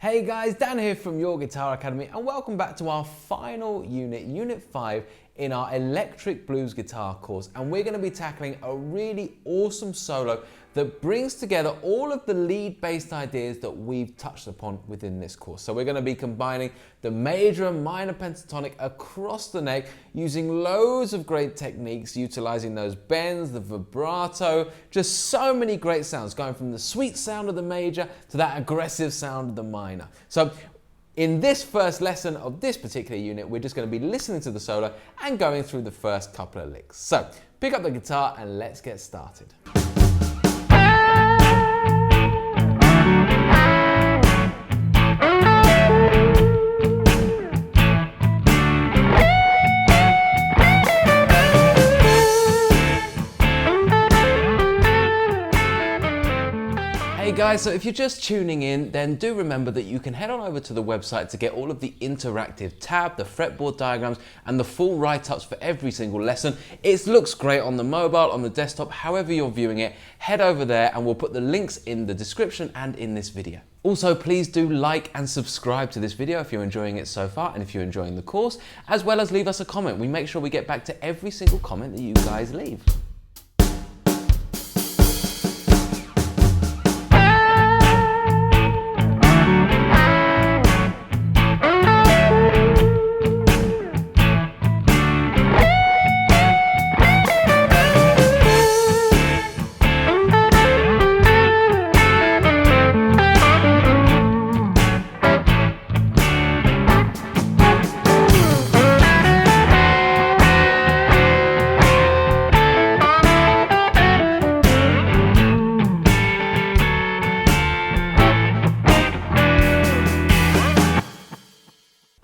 Hey guys, Dan here from Your Guitar Academy and welcome back to our final unit, Unit 5 in our electric blues guitar course, and we're going to be tackling a really awesome solo that brings together all of the lead-based ideas that we've touched upon within this course. So we're going to be combining the major and minor pentatonic across the neck using loads of great techniques, utilizing those bends, the vibrato, just so many great sounds, going from the sweet sound of the major to that aggressive sound of the minor. So in this first lesson of this particular unit, we're just going to be listening to the solo and going through the first couple of licks. So pick up the guitar and let's get started. Hey guys, so if you're just tuning in, then do remember that you can head on over to the website to get all of the interactive tab, the fretboard diagrams, and the full write-ups for every single lesson. It looks great on the mobile, on the desktop, however you're viewing it. Head over there and we'll put the links in the description and in this video. Also, please do like and subscribe to this video if you're enjoying it so far and if you're enjoying the course, as well as leave us a comment. We make sure we get back to every single comment that you guys leave.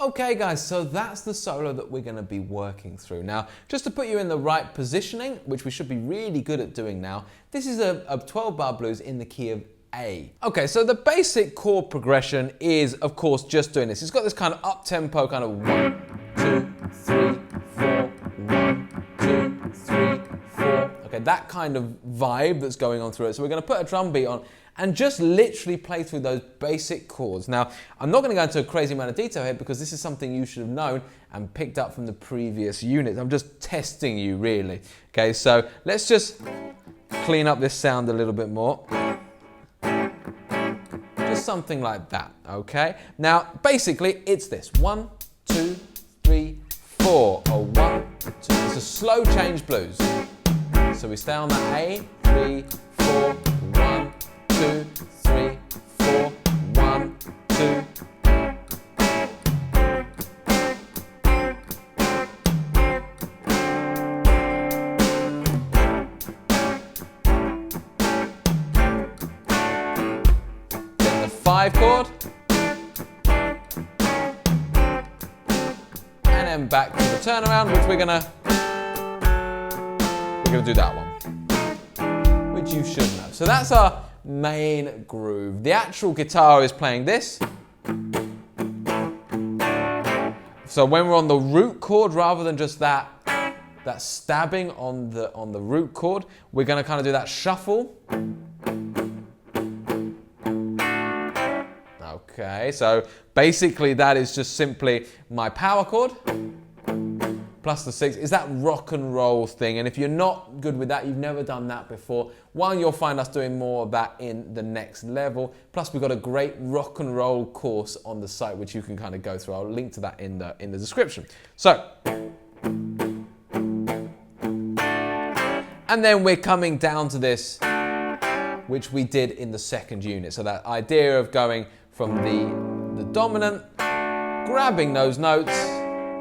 Okay guys, so that's the solo that we're going to be working through. Now, just to put you in the right positioning, which we should be really good at doing now, this is a 12-bar blues in the key of A. Okay, so the basic chord progression is, of course, just doing this. It's got this kind of up-tempo kind of 1, 2, 3, 4, 1, 2, 3, 4. Okay, that kind of vibe that's going on through it. So we're going to put a drum beat on and just literally play through those basic chords. Now, I'm not going to go into a crazy amount of detail here because this is something you should have known and picked up from the previous units. I'm just testing you, really. Okay, so let's just clean up this sound a little bit more. Just something like that, okay? Now, basically, it's this. 1, 2, 3, 4. Oh, 1, 2. It's a slow change blues. So we stay on that A, 3, 4, 1, 2, 3, 4, 1, 2. Then the 5 chord. And then back to the turnaround, which we're gonna do that one, which you should know. So that's our main groove. The actual guitar is playing this. So when we're on the root chord, rather than just that stabbing on the root chord, we're going to kind of do that shuffle. Okay, so basically that is just simply my power chord plus the 6 is that rock and roll thing. And if you're not good with that, you've never done that before, one, you'll find us doing more of that in the next level. Plus we've got a great rock and roll course on the site, which you can kind of go through. I'll link to that in the description. So, and then we're coming down to this, which we did in the second unit. So that idea of going from the dominant, grabbing those notes,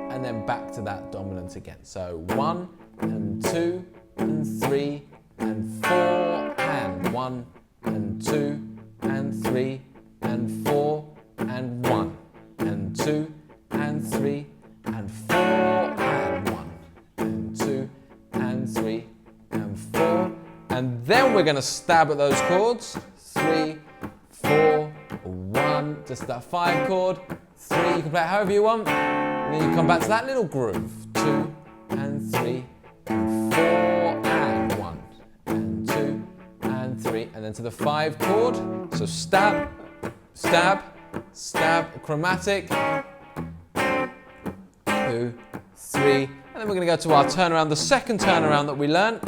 and then back to that dominant again. So 1 and 2 and 3 and 4 and 1 and 2 and 3 and 4 and 1 and 2 and 3 and 4 and 1 and 2 and 3 and 4. And then we're going to stab at those chords. 3, 4, 1, just that 5 chord. 3, you can play it however you want. And then you come back to that little groove. 2 and 3 and 4 and 1 and 2 and 3 and then to the 5 chord. So stab, stab, stab, chromatic, 2, 3, and then we're going to go to our turnaround, the second turnaround that we learned.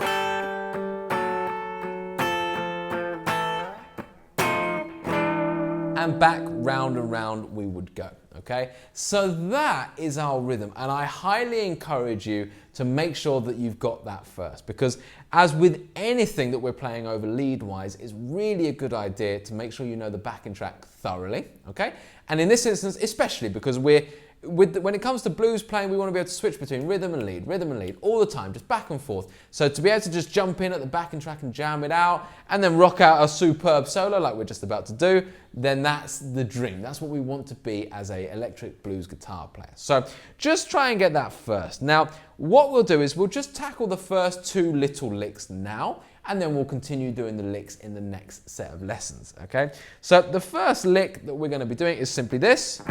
And back, round and round we would go, okay? So that is our rhythm, and I highly encourage you to make sure that you've got that first, because as with anything that we're playing over lead-wise, it's really a good idea to make sure you know the backing track thoroughly, okay? And in this instance, especially because when it comes to blues playing, we want to be able to switch between rhythm and lead, all the time, just back and forth. So to be able to just jump in at the backing track and jam it out, and then rock out a superb solo like we're just about to do, then that's the dream. That's what we want to be as an electric blues guitar player. So just try and get that first. Now, what we'll do is we'll just tackle the first 2 little licks now, and then we'll continue doing the licks in the next set of lessons, okay? So the first lick that we're going to be doing is simply this.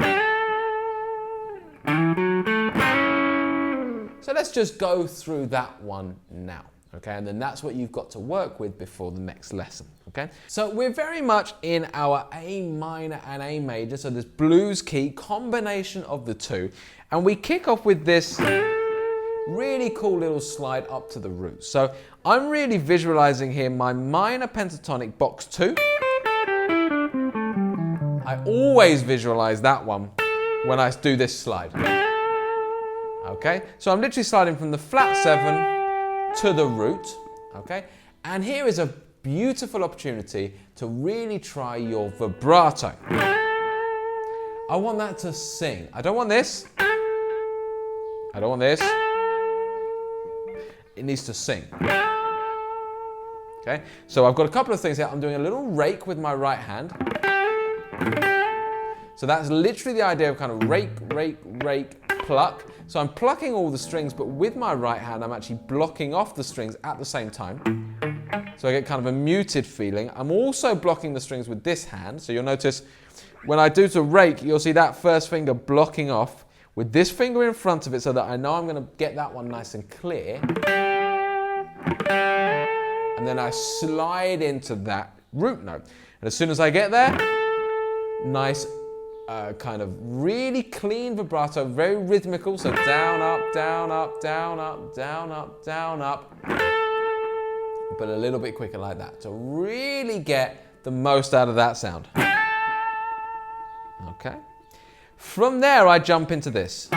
So let's just go through that one now, okay? And then that's what you've got to work with before the next lesson, okay? So we're very much in our A minor and A major, so this blues key, combination of the two. And we kick off with this really cool little slide up to the root. So I'm really visualizing here my minor pentatonic box 2. I always visualize that one when I do this slide. Okay, so I'm literally sliding from the flat 7 to the root, okay? And here is a beautiful opportunity to really try your vibrato. I want that to sing. I don't want this. I don't want this. It needs to sing. Okay, so I've got a couple of things here. I'm doing a little rake with my right hand. So that's literally the idea of kind of rake, rake, rake, pluck. So I'm plucking all the strings, but with my right hand, I'm actually blocking off the strings at the same time. So I get kind of a muted feeling. I'm also blocking the strings with this hand. So you'll notice when I do to rake, you'll see that first finger blocking off with this finger in front of it so that I know I'm going to get that one nice and clear. And then I slide into that root note. And as soon as I get there, nice kind of really clean vibrato, very rhythmical, so down, up, down, up, down, up, down, up, down, up, but a little bit quicker like that to really get the most out of that sound. Okay. From there, I jump into this.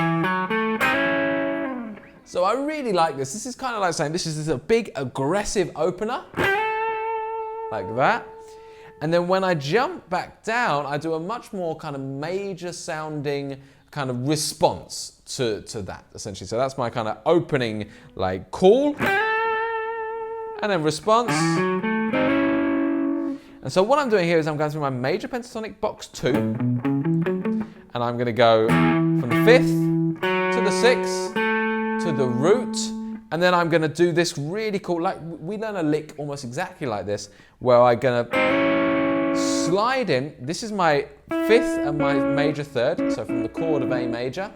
So I really like this. This is kind of like saying this is a big aggressive opener, like that. And then when I jump back down, I do a much more kind of major sounding kind of response to that, essentially. So that's my kind of opening, like call, and then response. And so what I'm doing here is I'm going through my major pentatonic box 2, and I'm going to go from the 5th to the 6th to the root, and then I'm going to do this really cool, like we learn a lick almost exactly like this, where I'm going to slide in. This is my 5th and my major 3rd, so from the chord of A major,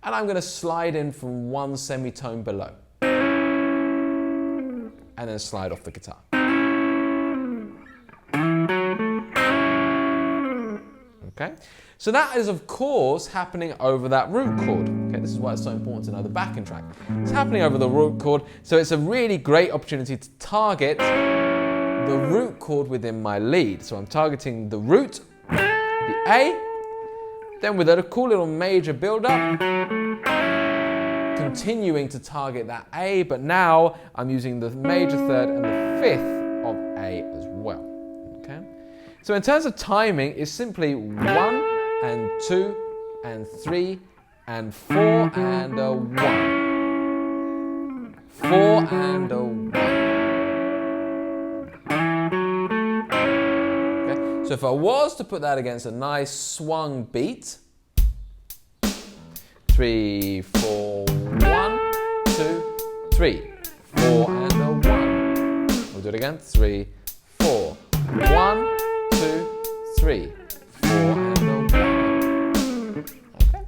and I'm going to slide in from 1 semitone below, and then slide off the guitar. Okay, so that is of course happening over that root chord. Okay, this is why it's so important to know the backing track. It's happening over the root chord, so it's a really great opportunity to target the root chord within my lead. So I'm targeting the root, the A, then with a cool little major build-up, continuing to target that A, but now I'm using the major 3rd and the 5th of A as well. Okay. So in terms of timing, it's simply 1 and 2 and 3 and 4 and a 1. 4 and a 1. Okay. So if I was to put that against a nice swung beat, 3, 4, 1, 2, 3, 4 and a 1. We'll do it again. 3, 4, 1, 2, 3, 4 and a 1. Okay.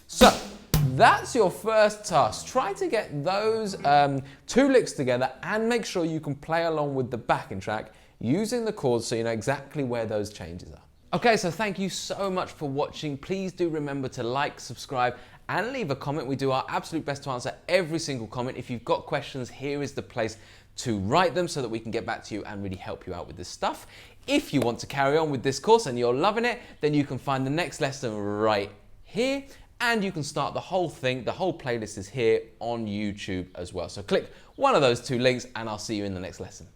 So that's your first task. Try to get those 2 licks together and make sure you can play along with the backing track using the chords so you know exactly where those changes are. Okay, so thank you so much for watching. Please do remember to like, subscribe, and leave a comment. We do our absolute best to answer every single comment. If you've got questions, here is the place to write them so that we can get back to you and really help you out with this stuff. If you want to carry on with this course and you're loving it, then you can find the next lesson right here, and you can start the whole thing. The whole playlist is here on YouTube as well. So click one of those two links and I'll see you in the next lesson.